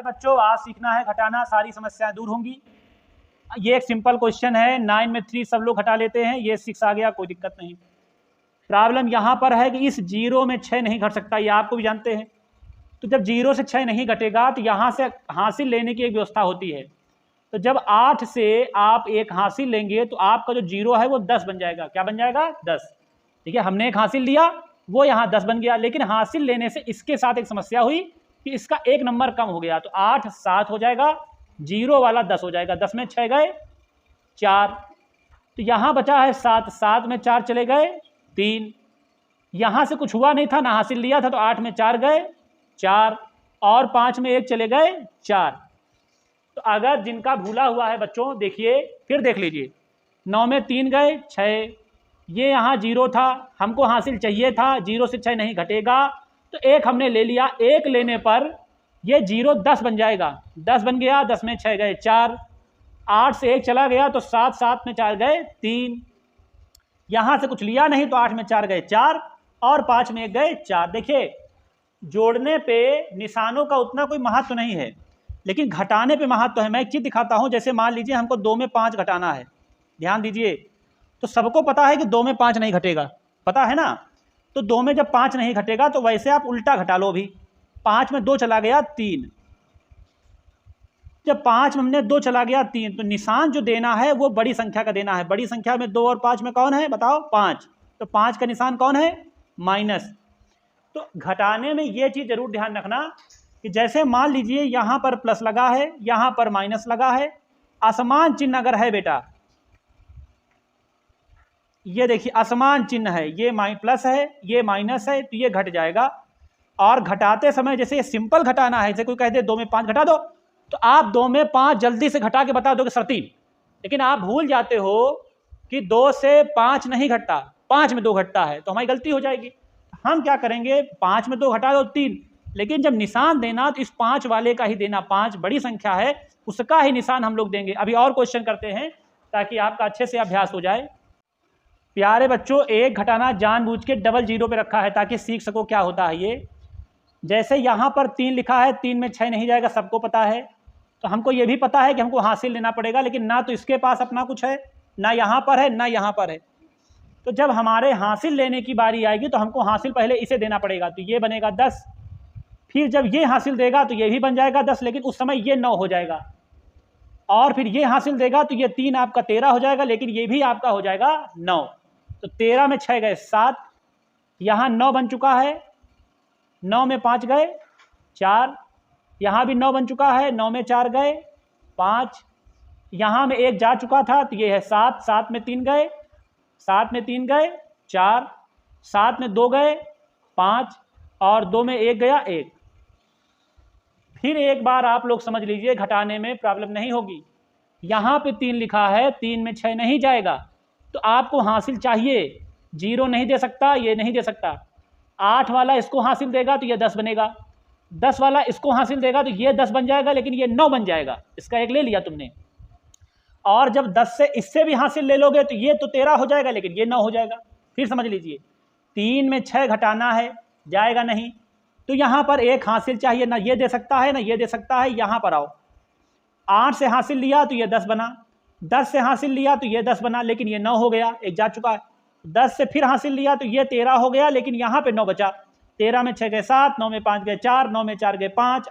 बच्चों आज सीखना है घटाना, सारी समस्याएं दूर होंगी। ये एक सिंपल क्वेश्चन है, 9 में 3 सब लोग घटा लेते हैं, ये 6 आ गया, कोई दिक्कत नहीं। प्रॉब्लम यहाँ पर है कि इस 0 में 6 नहीं घट सकता, ये आपको भी जानते हैं। तो जब 0 से 6 नहीं घटेगा तो यहाँ से हासिल लेने की एक व्यवस्था होती है। तो जब 8 से आप एक हासिल लेंगे तो आपका जो 0 है वो 10 बन जाएगा। क्या बन जाएगा? 10। ठीक है, हमने एक हासिल लिया, वो यहाँ 10 बन गया, लेकिन हासिल लेने से इसके साथ एक समस्या हुई कि इसका एक नंबर कम हो गया। तो 8 7 हो जाएगा, 0 वाला 10 हो जाएगा, 10 में 6 गए 4, तो यहाँ बचा है 7, 7 में 4 चले गए 3, यहाँ से कुछ हुआ नहीं था ना, हासिल लिया था, तो 8 में 4 गए 4 और 5 में 1 चले गए 4। तो अगर जिनका भूला हुआ है बच्चों, देखिए फिर देख लीजिए, 9 में 3 गए 6, ये यहाँ 0 था, हमको हासिल चाहिए था, 0 से 6 नहीं घटेगा, तो 1 हमने ले लिया, 1 लेने पर ये 0 10 बन जाएगा, 10 बन गया, 10 में 6 गए 4, 8 से 1 चला गया तो 7, 7 में 4 गए 3, यहाँ से कुछ लिया नहीं तो 8 में 4 गए 4 और 5 में 1 गए 4। देखिए जोड़ने पे निशानों का उतना कोई महत्व नहीं है, लेकिन घटाने पे महत्व है। मैं एक चीज़ दिखाता हूँ, जैसे मान लीजिए हमको 2 में 5 घटाना है, ध्यान दीजिए, तो सबको पता है कि 2 में 5 नहीं घटेगा, पता है ना। तो 2 में जब 5 नहीं घटेगा तो वैसे आप उल्टा घटा लो भी, 5 में 2 चला गया 3, जब 5 में हमने 2 चला गया 3, तो निशान जो देना है वो बड़ी संख्या का देना है। बड़ी संख्या में 2 और 5 में कौन है बताओ? 5, तो 5 का निशान कौन है? माइनस। तो घटाने में ये चीज़ जरूर ध्यान रखना कि जैसे मान लीजिए यहाँ पर प्लस लगा है, यहाँ पर माइनस लगा है, असमान चिन्ह अगर है बेटा, ये देखिए असमान चिन्ह है, ये प्लस है ये माइनस है, तो ये घट जाएगा। और घटाते समय जैसे ये सिंपल घटाना है, जैसे कोई कह दे 2 में 5 घटा दो, तो आप 2 में 5 जल्दी से घटा के बता दोगे सर 3, लेकिन आप भूल जाते हो कि 2 से 5 नहीं घटता, 5 में 2 घटता है, तो हमारी गलती हो जाएगी। हम क्या करेंगे, 5 में 2 घटा दो 3, लेकिन जब निशान देना तो इस 5 वाले का ही देना, 5 बड़ी संख्या है उसका ही निशान हम लोग देंगे। अभी और क्वेश्चन करते हैं ताकि आपका अच्छे से अभ्यास हो जाए। प्यारे बच्चों, एक घटाना जानबूझ के डबल 0 पे रखा है ताकि सीख सको क्या होता है ये। जैसे यहाँ पर 3 लिखा है, 3 में 6 नहीं जाएगा, सबको पता है, तो हमको ये भी पता है कि हमको हासिल लेना पड़ेगा, लेकिन ना तो इसके पास अपना कुछ है, ना यहाँ पर है, ना यहाँ पर है। तो जब हमारे हासिल लेने की बारी आएगी तो हमको हासिल पहले इसे देना पड़ेगा, तो ये बनेगा 10, फिर जब ये हासिल देगा तो ये भी बन जाएगा 10, लेकिन उस समय ये 9 हो जाएगा, और फिर ये हासिल देगा तो ये 3 आपका 13 हो जाएगा, लेकिन ये भी आपका हो जाएगा 9। तो 13 में 6 गए 7, यहाँ 9 बन चुका है, 9 में 5 गए 4, यहाँ भी 9 बन चुका है, 9 में 4 गए 5, यहाँ में 1 जा चुका था तो ये है 7, 7 में 3 गए, 7 में 3 गए 4, 7 में 2 गए 5 और 2 में 1 गया 1। फिर एक बार आप लोग समझ लीजिए, घटाने में प्रॉब्लम नहीं होगी। यहाँ पे 3 लिखा है, 3 में 6 नहीं जाएगा, तो आपको हासिल चाहिए, 0 नहीं दे सकता, ये नहीं दे सकता। 8 वाला इसको हासिल देगा तो ये 10 बनेगा, 10 वाला इसको हासिल देगा तो ये 10 बन जाएगा, लेकिन ये 9 बन जाएगा, इसका 1 ले लिया तुमने। और जब 10 से इससे भी हासिल ले लोगे तो ये तो 13 हो जाएगा, लेकिन ये 9 हो जाएगा। फिर समझ लीजिए, 3 में 6 घटाना है, जाएगा नहीं, तो यहाँ पर 1 हासिल चाहिए, ना ये दे सकता है ना ये दे सकता है। यहाँ पर आओ, 8 से हासिल लिया तो ये 10 बना, 10 से हासिल लिया तो ये 10 बना, लेकिन ये 9 हो गया, 1 जा चुका है। 10 से फिर हासिल लिया तो ये 13 हो गया, लेकिन यहाँ पे 9 बचा, 13 में 6 गए 7, 9 में 5 गए 4, 9 में 4 गए 5,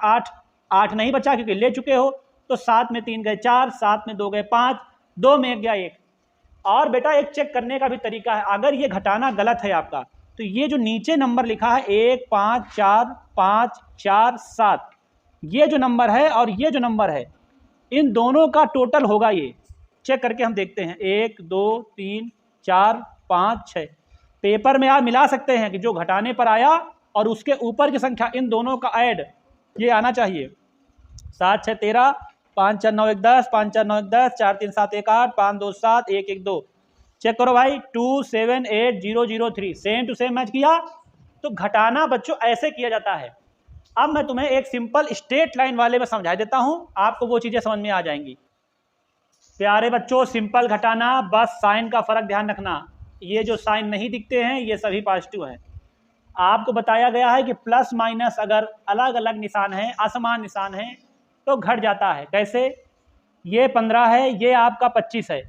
8 नहीं बचा क्योंकि ले चुके हो, तो 7 में 3 गए 4, 7 में 2 गए 5, 2 में 1 गया 1। और बेटा एक चेक करने का भी तरीका है, अगर ये घटाना गलत है आपका, तो ये जो नीचे नंबर लिखा है 1 5 4 5 4 7, ये जो नंबर है और ये जो नंबर है, इन दोनों का टोटल होगा, ये चेक करके हम देखते हैं। 1 2 3 4 5 6, पेपर में आप मिला सकते हैं कि जो घटाने पर आया और उसके ऊपर की संख्या, इन दोनों का ऐड ये आना चाहिए। 7 6 13, 5 4 9 1 10, 5 4 9 1 10, 4 3 7 1 8, 5 2 7, 1 1 2। चेक करो भाई, 2 7 8 0 0 3, सेम टू सेम मैच किया। तो घटाना बच्चों ऐसे किया जाता है। अब मैं तुम्हें एक सिंपल स्ट्रेट लाइन वाले में समझा देता हूं, आपको वो चीजें समझ में आ जाएंगी। प्यारे बच्चों, सिंपल घटाना, बस साइन का फर्क ध्यान रखना, ये जो साइन नहीं दिखते हैं ये सभी पॉजिटिव है। आपको बताया गया है कि प्लस माइनस अगर अलग अलग निशान है, असमान निशान है, तो घट जाता है। कैसे? ये 15 है, ये आपका 25 है,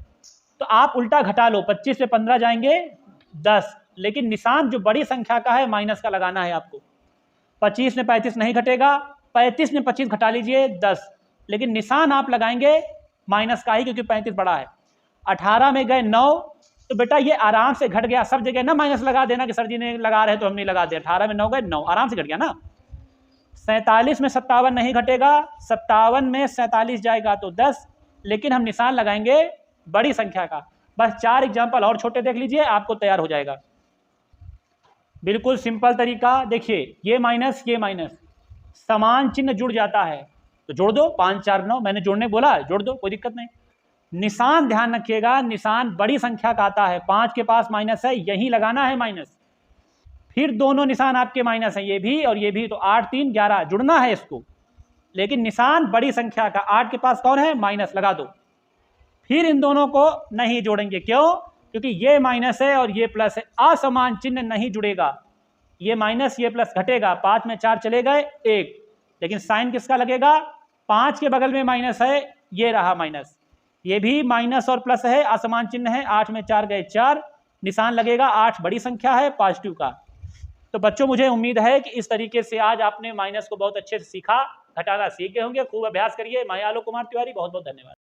तो आप उल्टा घटा लो, 25 से 15 जाएंगे 10, लेकिन निशान जो बड़ी संख्या का है माइनस का लगाना है आपको। 25 में 35 नहीं घटेगा, 35 में 25 घटा लीजिए 10, लेकिन निशान आप लगाएंगे माइनस का ही, क्योंकि 35 बड़ा है। 18 में गए 9, तो बेटा ये आराम से घट गया। सब जगह ना माइनस लगा देना कि सर जी ने लगा रहे तो हम नहीं लगा दे। 18 में 9 गए 9, आराम से घट गया ना। 47 में 57 नहीं घटेगा, 57 में 47 जाएगा तो 10, लेकिन हम निशान लगाएंगे बड़ी संख्या का। बस 4 एग्जाम्पल और छोटे देख लीजिए, आपको तैयार हो जाएगा। बिल्कुल सिंपल तरीका। देखिए ये माइनस समान चिन्ह जुड़ जाता है तो जोड़ दो, 5 4 9, मैंने जोड़ने बोला, जोड़ दो, कोई दिक्कत नहीं। निशान ध्यान रखिएगा, निशान बड़ी संख्या का आता है। 5 के पास माइनस है, यही लगाना है माइनस। फिर दोनों निशान आपके माइनस है, ये भी और ये भी, तो 8 3 11 जुड़ना है इसको, लेकिन निशान बड़ी संख्या का। 8 के पास कौन है? माइनस, लगा दो। फिर इन दोनों को नहीं जोड़ेंगे, क्यों? क्योंकि ये माइनस है और ये प्लस है, असमान चिन्ह नहीं जुड़ेगा। ये माइनस ये प्लस घटेगा, 5 में 4 चले गए 1, लेकिन साइन किसका लगेगा? 5 के बगल में माइनस है, ये रहा माइनस, ये भी माइनस और प्लस है, असमान चिन्ह है। 8 में 4 गए 4, निशान लगेगा 8 बड़ी संख्या है पॉजिटिव का। तो बच्चों मुझे उम्मीद है कि इस तरीके से आज आपने माइनस को बहुत अच्छे से सीखा, घटाना सीख गए होंगे। खूब अभ्यास करिए। मैं आलोक कुमार तिवारी, बहुत बहुत धन्यवाद।